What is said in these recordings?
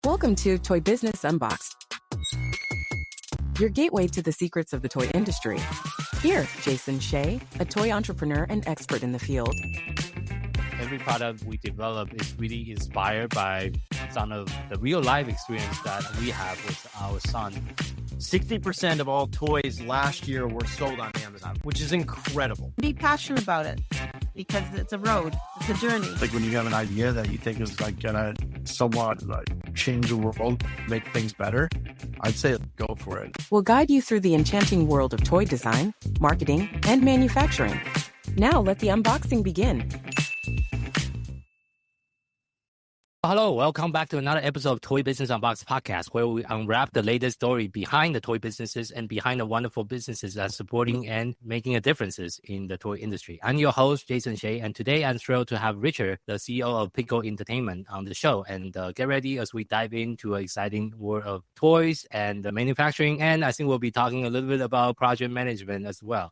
Welcome to Toy Business Unboxed, your gateway to the secrets of the toy industry. Here, Jason Shea, a toy entrepreneur and expert in the field. Every product we develop is really inspired by some of the real life experience that we have with our son. 60% of all toys last year were sold on Amazon, which is incredible. Be passionate about it because it's a road, it's a journey. Like when you have an idea that you think is like gonna somewhat like change the world, make things better, I'd say go for it. We'll guide you through the enchanting world of toy design, marketing, and manufacturing. Now let the unboxing begin. Hello, welcome back to another episode of Toy Business Unboxed Podcast, where we unwrap the latest story behind the toy businesses and behind the wonderful businesses that are supporting and making a differences in the toy industry. I'm your host, Jason Shea, and today I'm thrilled to have Richard, the CEO of Pico Entertainment, on the show. And get ready as we dive into an exciting world of toys and manufacturing, and I think we'll be talking a little bit about project management as well.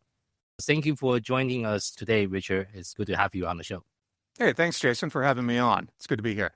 Thank you for joining us today, Richard. It's good to have you on the show. Hey, thanks, Jason, for having me on. It's good to be here.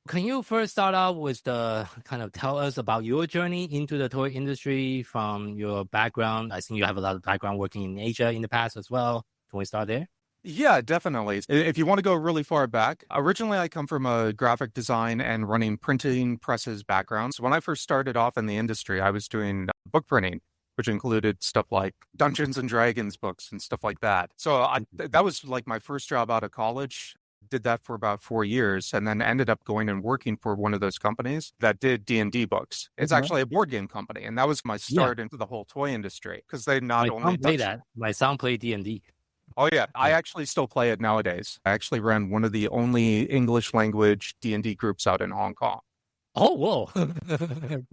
Can you first start out with tell us about your journey into the toy industry from your background? I think you have a lot of background working in Asia in the past as well. Can we start there? Yeah, definitely. If you want to go really far back, originally I come from a graphic design and running printing presses background. So when I first started off in the industry, I was doing book printing, which included stuff like Dungeons and Dragons books and stuff like that. So that was like my first job out of college. Did that for about 4 years and then ended up going and working for one of those companies that did D&D books. It's actually a board game company. And that was my start into the whole toy industry because they not only play that. My son played D&D. Oh, yeah. I actually still play it nowadays. I actually ran one of the only English language D&D groups out in Hong Kong. Oh, whoa.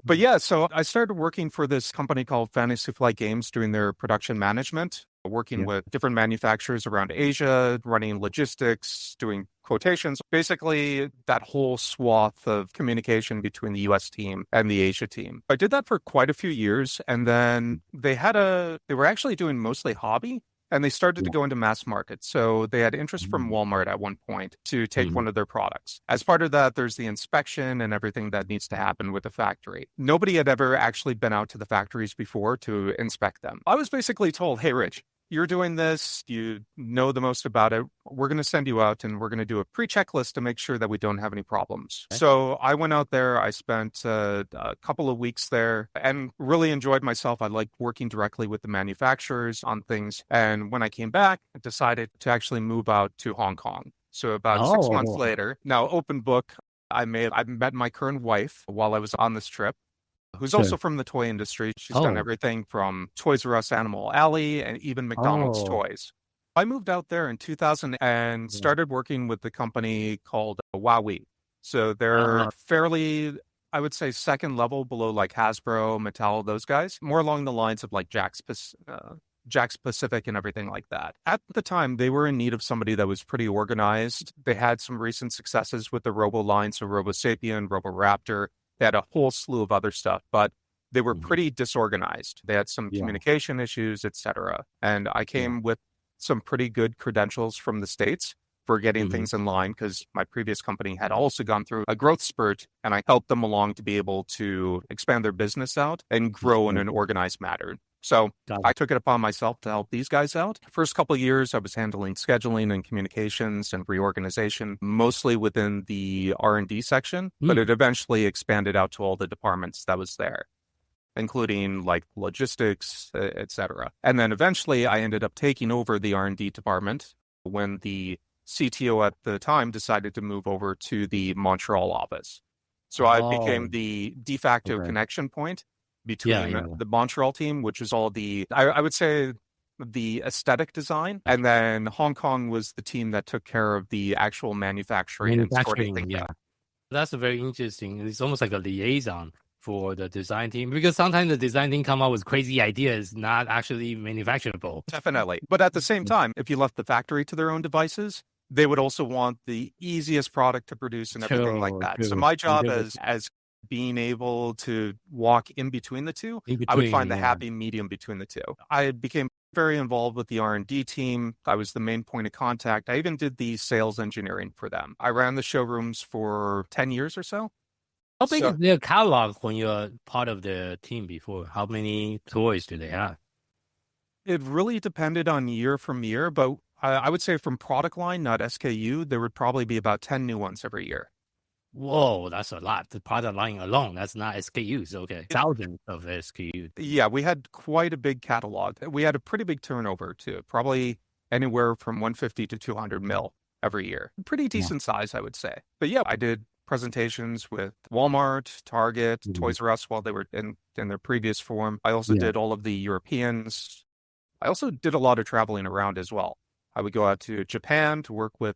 But yeah, so I started working for this company called Fantasy Flight Games doing their production management, working with different manufacturers around Asia, running logistics, doing quotations, basically that whole swath of communication between the US team and the Asia team. I did that for quite a few years. And then they were actually doing mostly hobby. And they started to go into mass market. So they had interest from Walmart at one point to take one of their products. As part of that, there's the inspection and everything that needs to happen with the factory. Nobody had ever actually been out to the factories before to inspect them. I was basically told, hey, Rich, you're doing this, you know the most about it. We're going to send you out and we're going to do a pre-checklist to make sure that we don't have any problems. Okay. So I went out there. I spent a couple of weeks there and really enjoyed myself. I liked working directly with the manufacturers on things. And when I came back, I decided to actually move out to Hong Kong. So about 6 months later, now open book, I met my current wife while I was on this trip, who's also from the toy industry. She's done everything from Toys R Us Animal Alley and even McDonald's toys. I moved out there in 2000 and started working with the company called Huawei. So they're fairly, I would say, second level below like Hasbro, Mattel, those guys. More along the lines of like Jack's Pacific and everything like that. At the time, they were in need of somebody that was pretty organized. They had some recent successes with the Robo line, so Robo Sapien, Robo Raptor. They had a whole slew of other stuff, but they were pretty disorganized. They had some communication issues, etc. And I came with some pretty good credentials from the States for getting things in line because my previous company had also gone through a growth spurt and I helped them along to be able to expand their business out and grow in an organized manner. So I took it upon myself to help these guys out. First couple of years, I was handling scheduling and communications and reorganization, mostly within the R&D section, but it eventually expanded out to all the departments that was there, including like logistics, et cetera. And then eventually I ended up taking over the R&D department when the CTO at the time decided to move over to the Montreal office. So I became the de facto connection point between the Montreal team, which is all I would say the aesthetic design. And then Hong Kong was the team that took care of the actual manufacturing and sorting things. Yeah. That's very interesting. It's almost like a liaison for the design team because sometimes the design team come up with crazy ideas, not actually manufacturable. Definitely. But at the same time, if you left the factory to their own devices, they would also want the easiest product to produce and everything like that. So my job as being able to walk in between the two, I would find the happy medium between the two. I became very involved with the R&D team. I was the main point of contact. I even did the sales engineering for them. I ran the showrooms for 10 years or so. How big So is their catalog when you're part of the team before? How many toys do they have? it really depended on year from year, but I would say from product line, not SKU, there would probably be about 10 new ones every year. Whoa, that's a lot. The product line alone, that's not SKUs. Okay. Thousands of SKUs. Yeah, we had quite a big catalog. We had a pretty big turnover too, probably anywhere from 150 to 200 mil every year. Pretty decent size, I would say. But yeah, I did presentations with Walmart, Target, Toys R Us while they were in their previous form. I also did all of the Europeans. I also did a lot of traveling around as well. I would go out to Japan to work with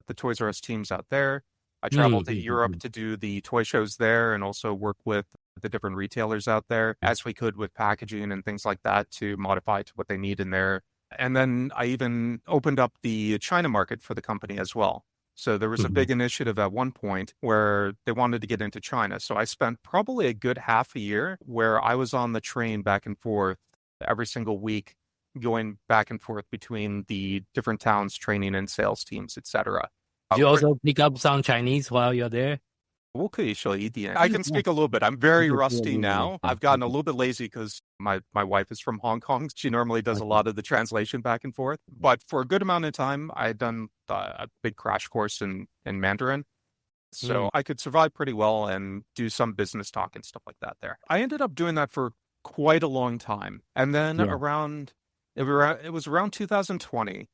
the Toys R Us teams out there. I traveled to Europe to do the toy shows there and also work with the different retailers out there as we could with packaging and things like that to modify to what they need in there. And then I even opened up the China market for the company as well. So there was a big initiative at one point where they wanted to get into China. So I spent probably a good half a year where I was on the train back and forth every single week, going back and forth between the different towns, training and sales teams, etc. Do you also pick up some Chinese while you're there? I can speak a little bit. I'm very rusty now. I've gotten a little bit lazy because my wife is from Hong Kong. She normally does a lot of the translation back and forth. But for a good amount of time, I had done a big crash course in Mandarin. So I could survive pretty well and do some business talk and stuff like that there. I ended up doing that for quite a long time. And then it was around 2020.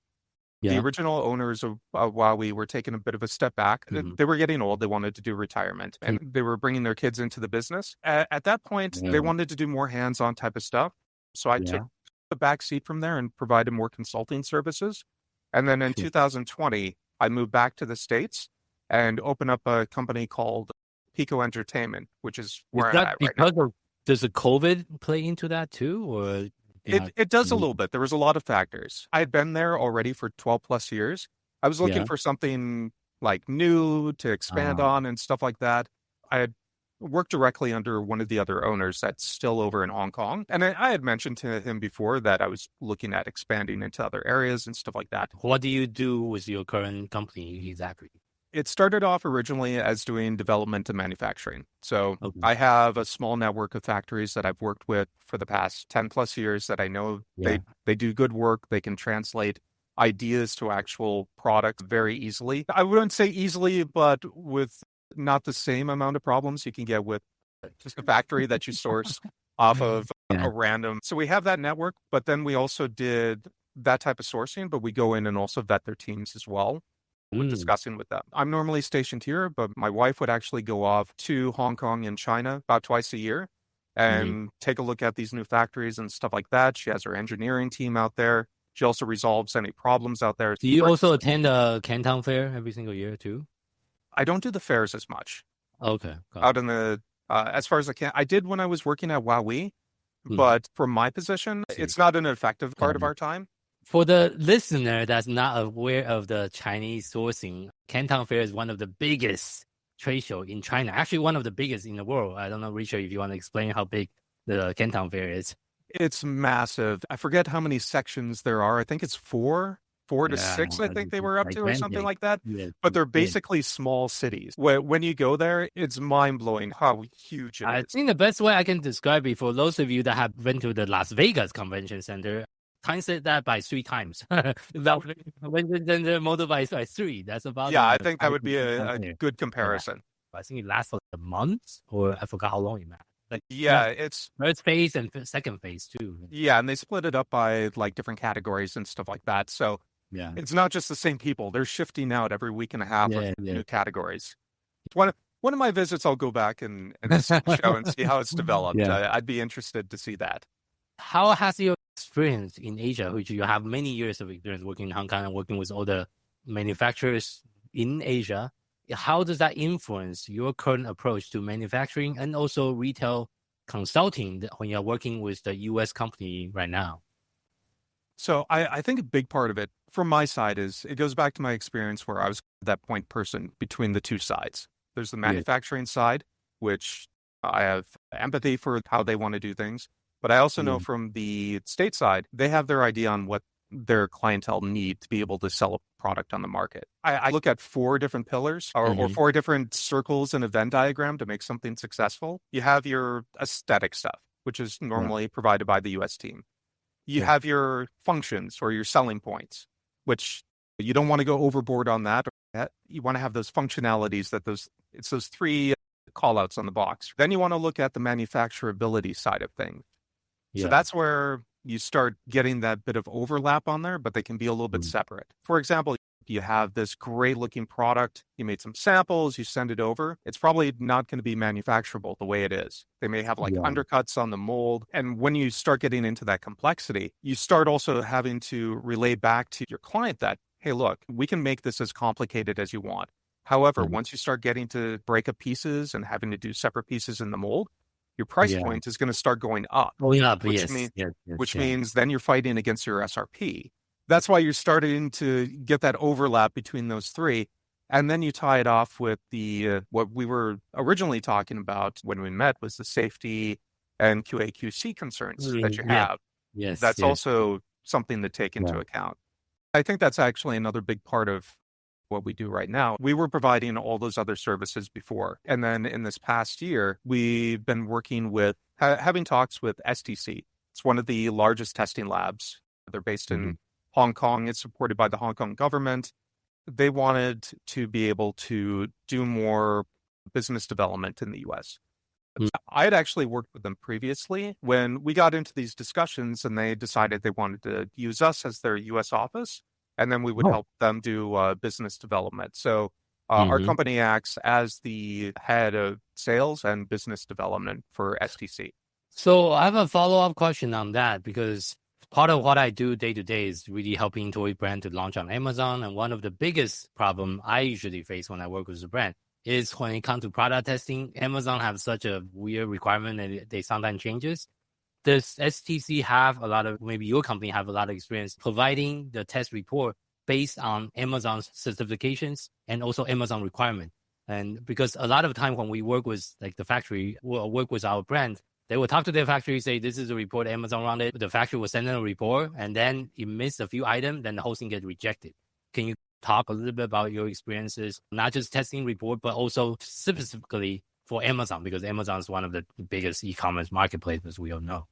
The original owners of Huawei were taking a bit of a step back. They were getting old. They wanted to do retirement and they were bringing their kids into the business. At that point, they wanted to do more hands-on type of stuff. So I took the back seat from there and provided more consulting services. And then in 2020, I moved back to the States and opened up a company called Pico Entertainment, which is where I'm at right now. Does the COVID play into that too? Or It does a little bit. There was a lot of factors. I had been there already for 12 plus years. I was looking for something like new to expand on and stuff like that. I had worked directly under one of the other owners that's still over in Hong Kong. And I had mentioned to him before that I was looking at expanding into other areas and stuff like that. What do you do with your current company exactly? It started off originally as doing development and manufacturing. So I have a small network of factories that I've worked with for the past 10 plus years that I know they do good work. They can translate ideas to actual products very easily. I wouldn't say easily, but with not the same amount of problems you can get with just a factory that you source off of a random. So we have that network, but then we also did that type of sourcing, but we go in and also vet their teams as well. Discussing with them. I'm normally stationed here, but my wife would actually go off to Hong Kong and China about twice a year and take a look at these new factories and stuff like that. She has her engineering team out there. She also resolves any problems out there. Do you also attend a Canton Fair every single year too? I don't do the fairs as much. Okay. Out in the, as far as I can. I did when I was working at Huawei, but from my position, it's not an effective part of our time. For the listener that's not aware of the Chinese sourcing, Canton Fair is one of the biggest trade show in China. Actually, one of the biggest in the world. I don't know, Richard, if you want to explain how big the Canton Fair is. It's massive. I forget how many sections there are. I think it's four to six, I think they were up to or something like that. But they're basically small cities. When you go there, it's mind-blowing how huge it is. I think the best way I can describe it for those of you that have been to the Las Vegas Convention Center, times that by 3 times. When the multiply by 3, that's about. Yeah, I think that would be a good comparison. I think it lasts for a month, or I forgot how long it lasts. It's first phase and second phase too. Yeah, and they split it up by like different categories and stuff like that. So it's not just the same people. They're shifting out every week and a half with new categories. One of my visits, I'll go back and show and see how it's developed. I'd be interested to see that. How has your experience in Asia, which you have many years of experience working in Hong Kong and working with all the manufacturers in Asia, how does that influence your current approach to manufacturing and also retail consulting when you're working with the U.S. company right now? So I think a big part of it from my side is it goes back to my experience where I was that point person between the two sides. There's the manufacturing side, which I have empathy for how they want to do things. But I also know from the state side, they have their idea on what their clientele need to be able to sell a product on the market. I look at 4 different pillars or 4 different circles in a Venn diagram to make something successful. You have your aesthetic stuff, which is normally provided by the US team. You have your functions or your selling points, which you don't want to go overboard on that. You want to have those functionalities it's those 3 call outs on the box. Then you want to look at the manufacturability side of things. So that's where you start getting that bit of overlap on there, but they can be a little bit separate. For example, you have this great looking product, you made some samples, you send it over. It's probably not going to be manufacturable the way it is. They may have undercuts on the mold. And when you start getting into that complexity, you start also having to relay back to your client that, hey, look, we can make this as complicated as you want. However, once you start getting to break up pieces and having to do separate pieces in the mold, your price point is going to start going up. Which means then you're fighting against your SRP. That's why you're starting to get that overlap between those 3. And then you tie it off with the what we were originally talking about when we met was the safety and QA/QC concerns that you have. That's also something to take into account. I think that's actually another big part of what we do right now. We were providing all those other services before. And then in this past year, we've been working with, having talks with STC. It's one of the largest testing labs. They're based in Hong Kong. It's supported by the Hong Kong government. They wanted to be able to do more business development in the US. I had actually worked with them previously when we got into these discussions and they decided they wanted to use us as their US office. And then we would help them do business development. So our company acts as the head of sales and business development for STC. So I have a follow-up question on that because part of what I do day to day is really helping toy brand to launch on Amazon. And one of the biggest problem I usually face when I work with a brand is when it comes to product testing. Amazon have such a weird requirement that they sometimes changes. Does STC have a lot of, maybe your company have a lot of experience providing the test report based on Amazon's certifications and also Amazon requirement? And because a lot of time when we work with like the factory, we'll work with our brand, they will talk to their factory, say, this is a report Amazon run it. The factory will send them a report and then it missed a few items, then the whole thing gets rejected. Can you talk a little bit about your experiences, not just testing report, but also specifically for Amazon, because Amazon is one of the biggest e-commerce marketplaces we all know.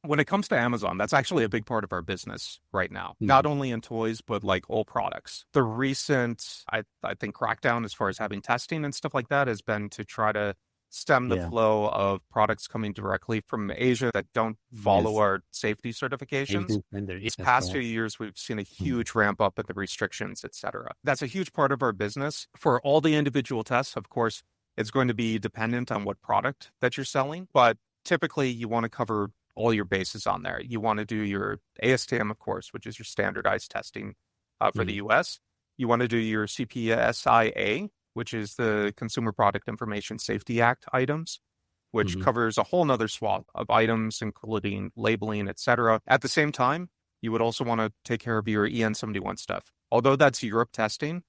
When it comes to Amazon, that's actually a big part of our business right now, not only in toys, but like all products. The recent, I think, crackdown as far as having testing and stuff like that has been to try to stem the flow of products coming directly from Asia that don't follow our safety certifications. These past few years, we've seen a huge ramp up in the restrictions, et cetera. That's a huge part of our business. For all the individual tests, of course, it's going to be dependent on what product that you're selling, but typically you want to cover all your bases on there. You want to do your ASTM, of course, which is your standardized testing for the US. You want to do your CPSIA, which is the Consumer Product Information Safety Act items, which covers a whole nother swath of items, including labeling, et cetera. At the same time, you would also want to take care of your EN71 stuff. Although that's Europe testing,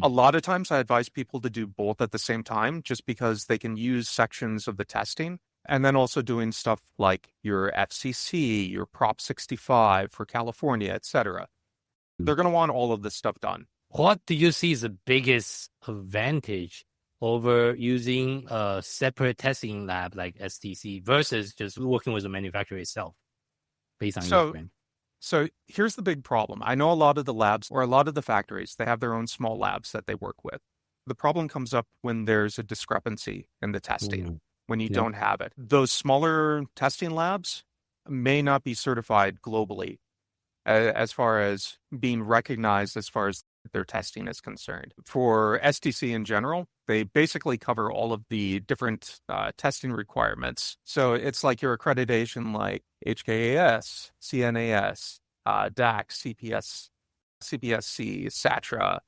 a lot of times I advise people to do both at the same time, just because they can use sections of the testing and then also doing stuff like your FCC, your Prop 65 for California, et cetera. They're going to want all of this stuff done. What do you see as the biggest advantage over using a separate testing lab like STC versus just working with the manufacturer itself based on your brand? So here's the big problem. I know a lot of the labs or a lot of the factories, they have their own small labs that they work with. The problem comes up when there's a discrepancy in the testing, when you don't have it. Those smaller testing labs may not be certified globally as far as being recognized as far as their testing is concerned. For STC in general, they basically cover all of the different testing requirements. So it's like your accreditation like HKAS, CNAS, DAX, CPSC, SATRA,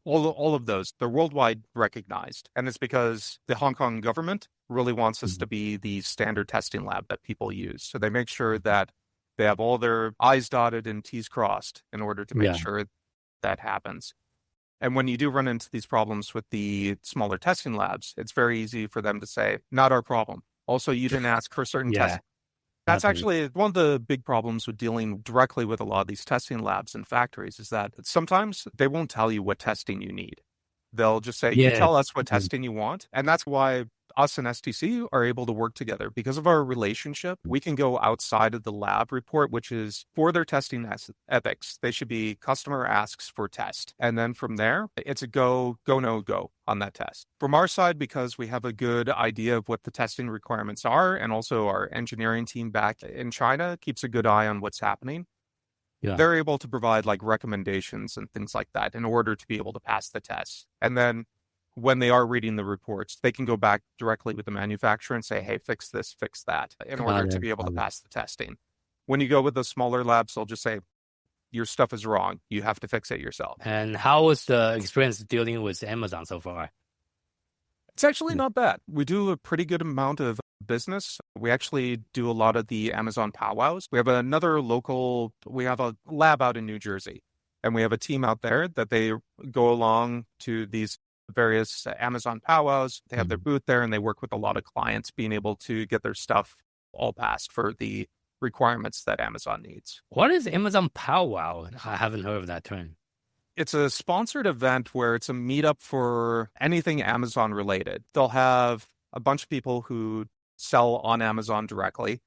all of those, they're worldwide recognized. And it's because the Hong Kong government really wants us to be the standard testing lab that people use. So they make sure that they have all their I's dotted and T's crossed in order to make sure that happens. And when you do run into these problems with the smaller testing labs, it's very easy for them to say, not our problem. Also, you didn't ask for certain testing. That's actually one of the big problems with dealing directly with a lot of these testing labs and factories is that sometimes they won't tell you what testing you need. They'll just say, you tell us what testing you want. And that's why us and STC are able to work together. Because of our relationship, we can go outside of the lab report, which is for their testing ethics. They should be customer asks for test. And then from there, it's a go, no, go on that test. From our side, because we have a good idea of what the testing requirements are, and also our engineering team back in China keeps a good eye on what's happening. Yeah. They're able to provide like recommendations and things like that in order to be able to pass the test. And then when they are reading the reports, they can go back directly with the manufacturer and say, hey, fix this, fix that, in order to be able to pass the testing. When you go with the smaller labs, they'll just say, your stuff is wrong. You have to fix it yourself. And how was the experience dealing with Amazon so far? It's actually not bad. We do a pretty good amount of business. We actually do a lot of the Amazon powwows. We have we have a lab out in New Jersey, and we have a team out there that they go along to these various Amazon powwows. They have their booth there, and they work with a lot of clients being able to get their stuff all passed for the requirements that Amazon needs. What is Amazon powwow? I haven't heard of that term. It's a sponsored event where it's a meetup for anything Amazon related. They'll have a bunch of people who sell on Amazon directly.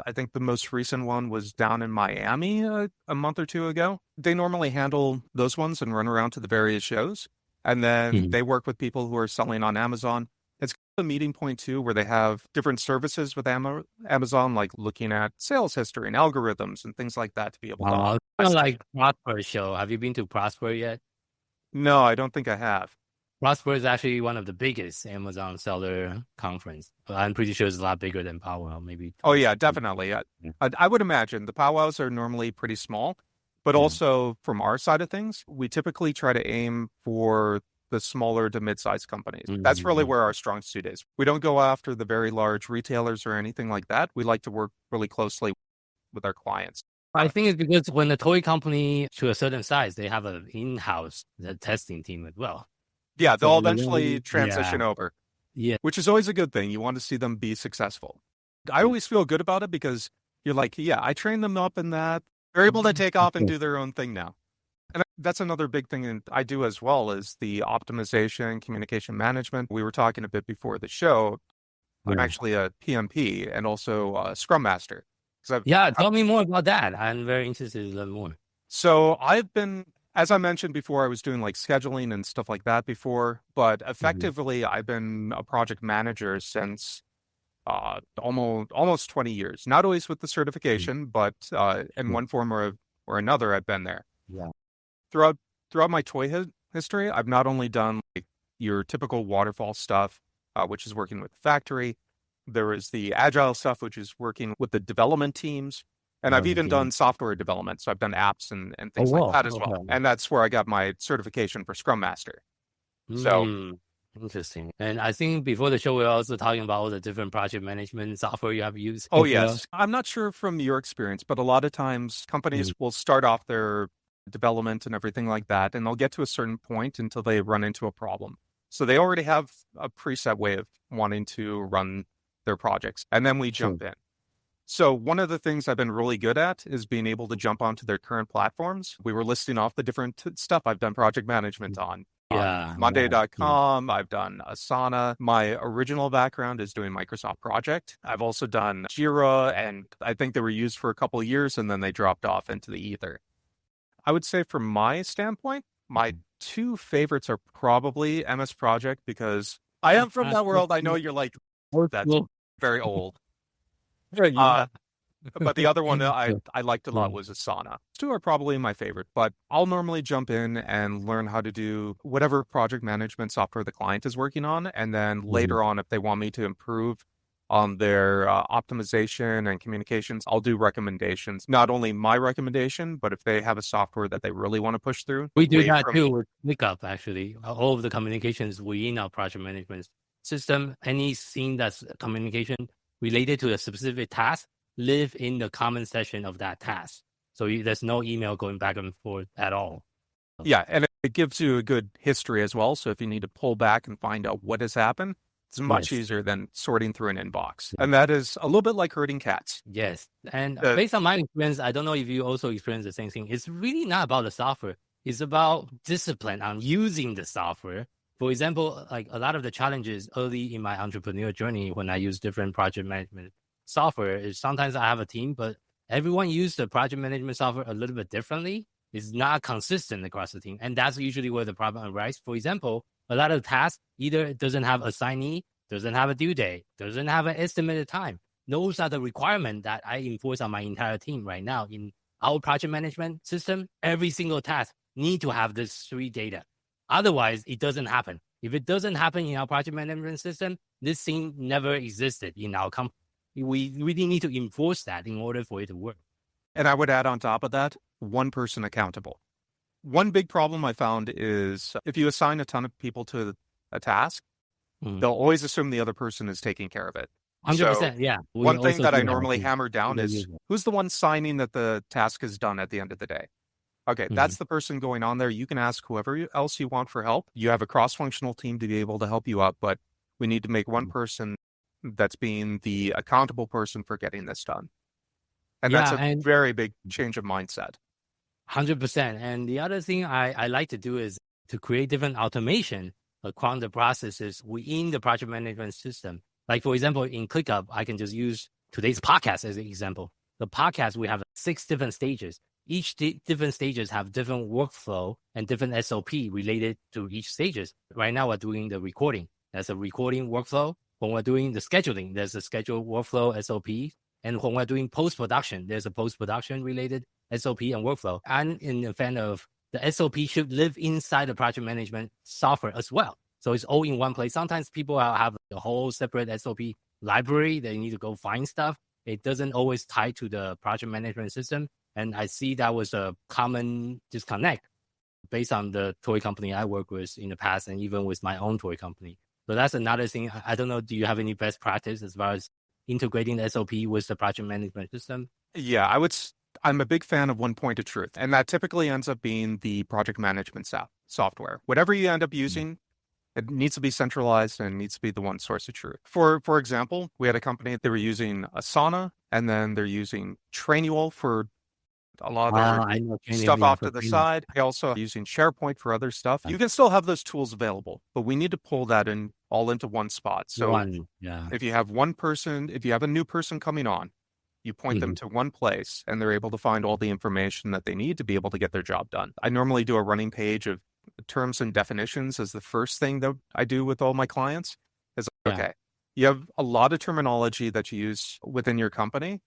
I think the most recent one was down in Miami a month or two ago. They normally handle those ones and run around to the various shows. And then they work with people who are selling on Amazon. It's a meeting point too, where they have different services with Amazon, like looking at sales history and algorithms and things like that to be able to. Kind of like Prosper show. Have you been to Prosper yet? No, I don't think I have. Prosper is actually one of the biggest Amazon seller conference. I'm pretty sure it's a lot bigger than Powwow, maybe. Oh yeah, definitely. I would imagine the powwows are normally pretty small. But also from our side of things, we typically try to aim for the smaller to mid-sized companies. That's really where our strong suit is. We don't go after the very large retailers or anything like that. We like to work really closely with our clients. I think it's because when the toy company to a certain size, they have an in-house testing team as well. Yeah, they'll eventually transition over. Yeah. Which is always a good thing. You want to see them be successful. I always feel good about it because you're like, yeah, I trained them up in that. They're able to take off and do their own thing now. And that's another big thing I do as well is the optimization, communication management. We were talking a bit before the show. I'm actually a PMP and also a Scrum Master. Tell me more about that. I'm very interested to learn more. So I've been, as I mentioned before, I was doing like scheduling and stuff like that before, but effectively I've been a project manager since almost 20 years. Not always with the certification, but in one form or another, I've been there. Yeah. Throughout my toy history, I've not only done like your typical waterfall stuff, which is working with the factory. There is the agile stuff, which is working with the development teams. And I've even done software development. So I've done apps and things like that as well. And that's where I got my certification for Scrum Master. So interesting. And I think before the show, we were also talking about all the different project management software you have used. Oh, yes. I'm not sure from your experience, but a lot of times companies will start off their development and everything like that, and they'll get to a certain point until they run into a problem. So they already have a preset way of wanting to run their projects. And then we jump in. So one of the things I've been really good at is being able to jump onto their current platforms. We were listing off the different stuff I've done project management on. Monday.com. I've done Asana. My original background is doing Microsoft Project. I've also done Jira, and I think they were used for a couple of years, and then they dropped off into the ether. I would say from my standpoint, my two favorites are probably MS Project, because I am from that world. I know you're like, that's very old. But the other one I liked a lot was Asana. Two are probably my favorite, but I'll normally jump in and learn how to do whatever project management software the client is working on. And then later on, if they want me to improve on their optimization and communications, I'll do recommendations. Not only my recommendation, but if they have a software that they really want to push through. We do that too with ClickUp, actually. All of the communications within our project management system, anything that's communication related to a specific task, live in the comment section of that task. So there's no email going back and forth at all. Yeah, and it gives you a good history as well. So if you need to pull back and find out what has happened, It's much Yes. easier than sorting through an inbox. And that is a little bit like herding cats. Yes. And Uh, based on my experience, I don't know if you also experience the same thing. It's really not about the software. It's about discipline on using the software. For example, like a lot of the challenges early in my entrepreneur journey when I use different project management software is sometimes I have a team, but everyone use the project management software a little bit differently. It's not consistent across the team. And that's usually where the problem arises. For example, a lot of tasks either doesn't have assignee, doesn't have a due date, doesn't have an estimated time. Those are the requirements that I enforce on my entire team right now. In our project management system, every single task need to have this 3 data. Otherwise, it doesn't happen. If it doesn't happen in our project management system, this thing never existed in our company. We really need to enforce that in order for it to work. And I would add on top of that, one person accountable. One big problem I found is if you assign a ton of people to a task, they'll always assume the other person is taking care of it. 100%. Yeah. We One thing also that do I have a normally team. hammer down We is use it. who's the one signing that the task is done at the end of the day? Okay, that's the person going on there. You can ask whoever else you want for help. You have a cross-functional team to be able to help you out, but we need to make one person that's being the accountable person for getting this done. And that's Yeah, a and very big change of mindset. 100%. And the other thing I like to do is to create different automation across the processes within the project management system. Like, for example, in ClickUp, I can just use today's podcast as an example. The podcast, we have 6 different stages. Each different stages have different workflow and different SOP related to each stages. Right now, we're doing the recording. There's a recording workflow. When we're doing the scheduling, there's a schedule workflow SOP. And when we're doing post-production, there's a post-production related SOP and workflow. And in the fan of the SOP should live inside the project management software as well. So it's all in one place. Sometimes people have a whole separate SOP library. They need to go find stuff. It doesn't always tie to the project management system. And I see that was a common disconnect based on the toy company I work with in the past and even with my own toy company. So that's another thing. I don't know, do you have any best practice as far as integrating the SOP with the project management system? Yeah, I'm a big fan of one point of truth, and that typically ends up being the project management software. Whatever you end up using, it needs to be centralized and it needs to be the one source of truth. For example, we had a company, they were using Asana, and then they're using Trainual for a lot of their stuff off to the side. They also are using SharePoint for other stuff. You can still have those tools available, but we need to pull that in all into one spot. So if you have one person, if you have a new person coming on, you point them to one place and they're able to find all the information that they need to be able to get their job done. I normally do a running page of terms and definitions as the first thing that I do with all my clients. Is okay, you have a lot of terminology that you use within your company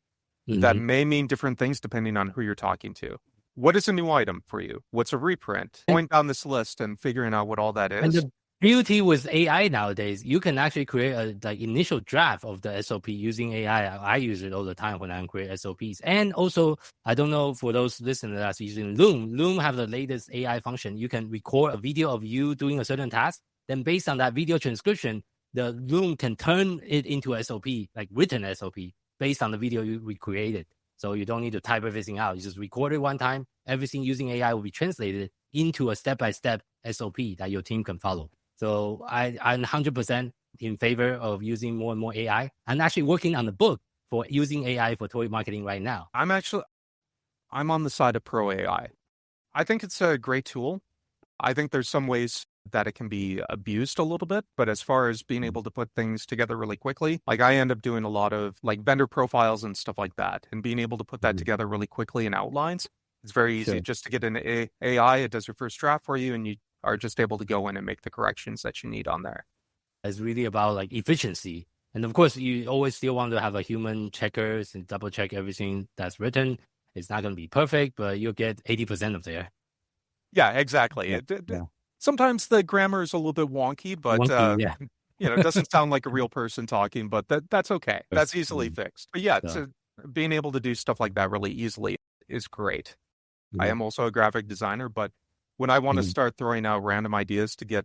that may mean different things depending on who you're talking to. What is a new item for you? What's a reprint? Going down this list and figuring out what all that is. And the beauty with AI nowadays, you can actually create a initial draft of the SOP using AI. I use it all the time when I create SOPs. And also, I don't know for those listeners that's using Loom. Loom have the latest AI function. You can record a video of you doing a certain task. Then based on that video transcription, the Loom can turn it into a SOP, like written SOP, based on the video you recreated. So you don't need to type everything out. You just record it one time. Everything using AI will be translated into a step-by-step SOP that your team can follow. So I'm 100% in favor of using more and more AI. I'm actually working on the book for using AI for toy marketing right now. I'm on the side of pro AI. I think it's a great tool. I think there's some ways that it can be abused a little bit, but as far as being able to put things together really quickly, like I end up doing a lot of like vendor profiles and stuff like that, and being able to put that together really quickly in outlines. It's very easy just to get an AI. It does your first draft for you, and you are just able to go in and make the corrections that you need on there. It's really about like efficiency. And of course, you always still want to have a human checkers and double check everything that's written. It's not going to be perfect, but you'll get 80% of there. Yeah, exactly. Sometimes the grammar is a little bit wonky, but it doesn't sound like a real person talking, but that's okay. That's easily fixed. But so being able to do stuff like that really easily is great. I am also a graphic designer, but when I want to start throwing out random ideas to get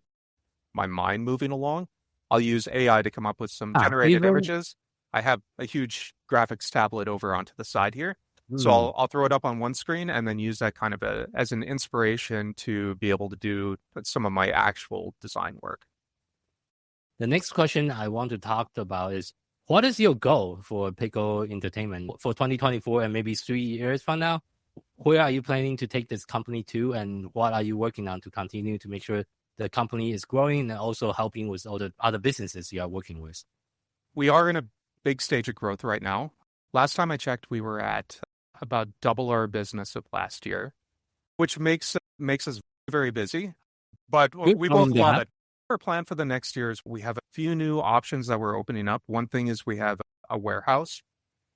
my mind moving along, I'll use AI to come up with some generated images. I have a huge graphics tablet over onto the side here. So I'll throw it up on one screen and then use that kind of as an inspiration to be able to do some of my actual design work. The next question I want to talk about is, what is your goal for Pico Entertainment for 2024 and maybe 3 years from now? Where are you planning to take this company to, and what are you working on to continue to make sure the company is growing and also helping with all the other businesses you are working with? We are in a big stage of growth right now. Last time I checked, we were at about double our business of last year, which makes us very busy, but we both love it. Our plan for the next year is we have a few new options that we're opening up. One thing is we have a warehouse.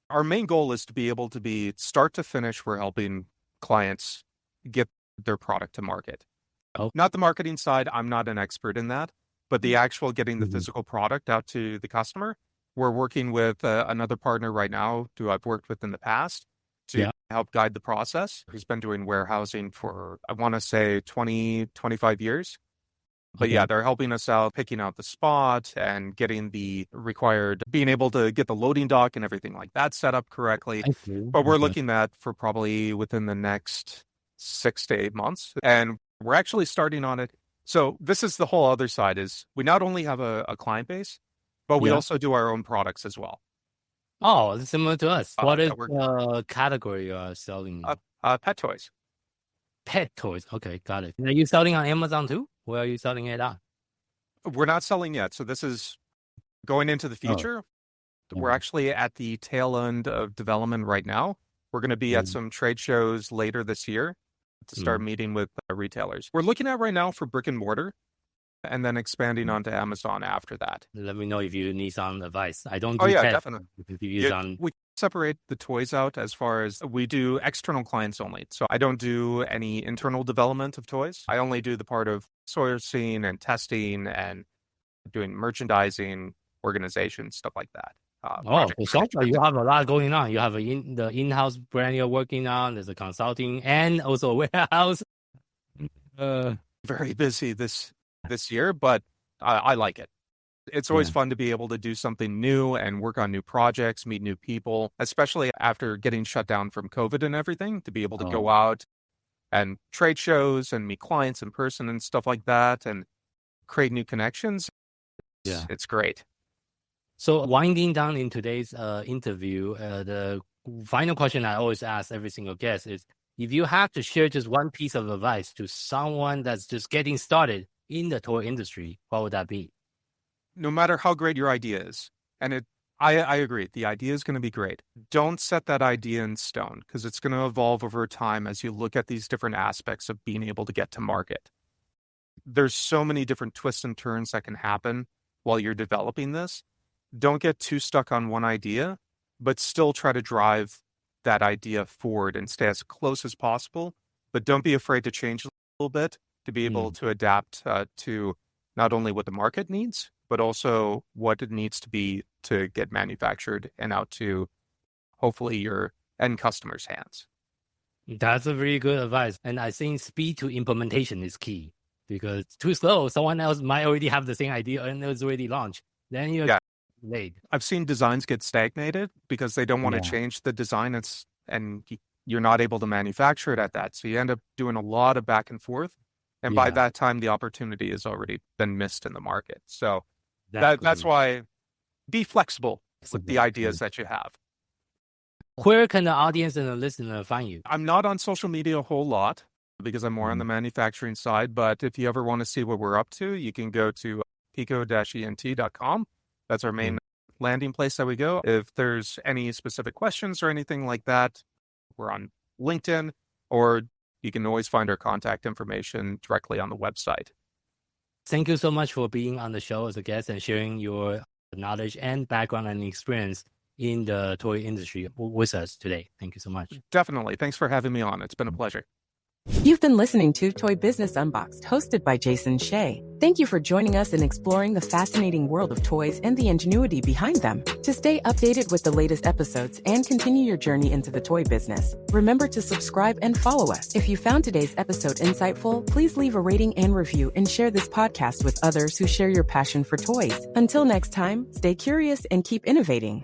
Our main goal is to be able to be start to finish. We're helping clients get their product to market. Oh. Not the marketing side. I'm not an expert in that, but the actual getting the physical product out to the customer. We're working with another partner right now who I've worked with in the past to help guide the process. He's been doing warehousing for, I want to say 20, 25 years. But yeah, they're helping us out, picking out the spot and getting the required, being able to get the loading dock and everything like that set up correctly. But we're looking at for probably within the next 6 to 8 months. And we're actually starting on it. So this is the whole other side is we not only have a client base, but we also do our own products as well. Oh, it's similar to us. What is the category you are selling? Pet toys. Pet toys. Okay, got it. Are you selling on Amazon too? Where are you selling it at? We're not selling yet. So this is going into the future. We're actually at the tail end of development right now. We're going to be at some trade shows later this year to start meeting with retailers. We're looking at right now for brick and mortar and then expanding onto Amazon after that. Let me know if you need some advice. I don't do definitely. If you use We separate the toys out as far as we do external clients only. So I don't do any internal development of toys. I only do the part of sourcing and testing and doing merchandising, organization, stuff like that. So you have a lot going on. You have the in-house brand you're working on. There's a consulting and also a warehouse. Very busy this year, but I like it. It's always fun to be able to do something new and work on new projects, meet new people, especially after getting shut down from COVID and everything, to be able to go out and trade shows and meet clients in person and stuff like that and create new connections. Yeah, it's great. So winding down in today's interview, the final question I always ask every single guest is, if you have to share just one piece of advice to someone that's just getting started in the toy industry, what would that be? No matter how great your idea is, and I agree, the idea is going to be great. Don't set that idea in stone because it's going to evolve over time as you look at these different aspects of being able to get to market. There's so many different twists and turns that can happen while you're developing this. Don't get too stuck on one idea, but still try to drive that idea forward and stay as close as possible. But don't be afraid to change a little bit to be able to adapt to not only what the market needs, but also what it needs to be to get manufactured and out to hopefully your end customers' hands. That's a very good advice. And I think speed to implementation is key because too slow, someone else might already have the same idea and it's already launched. Then you're late. I've seen designs get stagnated because they don't want to change the design and you're not able to manufacture it at that. So you end up doing a lot of back and forth. And by that time, the opportunity has already been missed in the market. So that's why be flexible with the ideas that you have. Where can the audience and the listener find you? I'm not on social media a whole lot because I'm more on the manufacturing side. But if you ever want to see what we're up to, you can go to pico-ent.com. That's our main landing place that we go. If there's any specific questions or anything like that, we're on LinkedIn, or you can always find our contact information directly on the website. Thank you so much for being on the show as a guest and sharing your knowledge and background and experience in the toy industry with us today. Thank you so much. Definitely. Thanks for having me on. It's been a pleasure. You've been listening to Toy Business Unboxed, hosted by Jason Shea. Thank you for joining us in exploring the fascinating world of toys and the ingenuity behind them. To stay updated with the latest episodes and continue your journey into the toy business, remember to subscribe and follow us. If you found today's episode insightful, please leave a rating and review and share this podcast with others who share your passion for toys. Until next time, stay curious and keep innovating.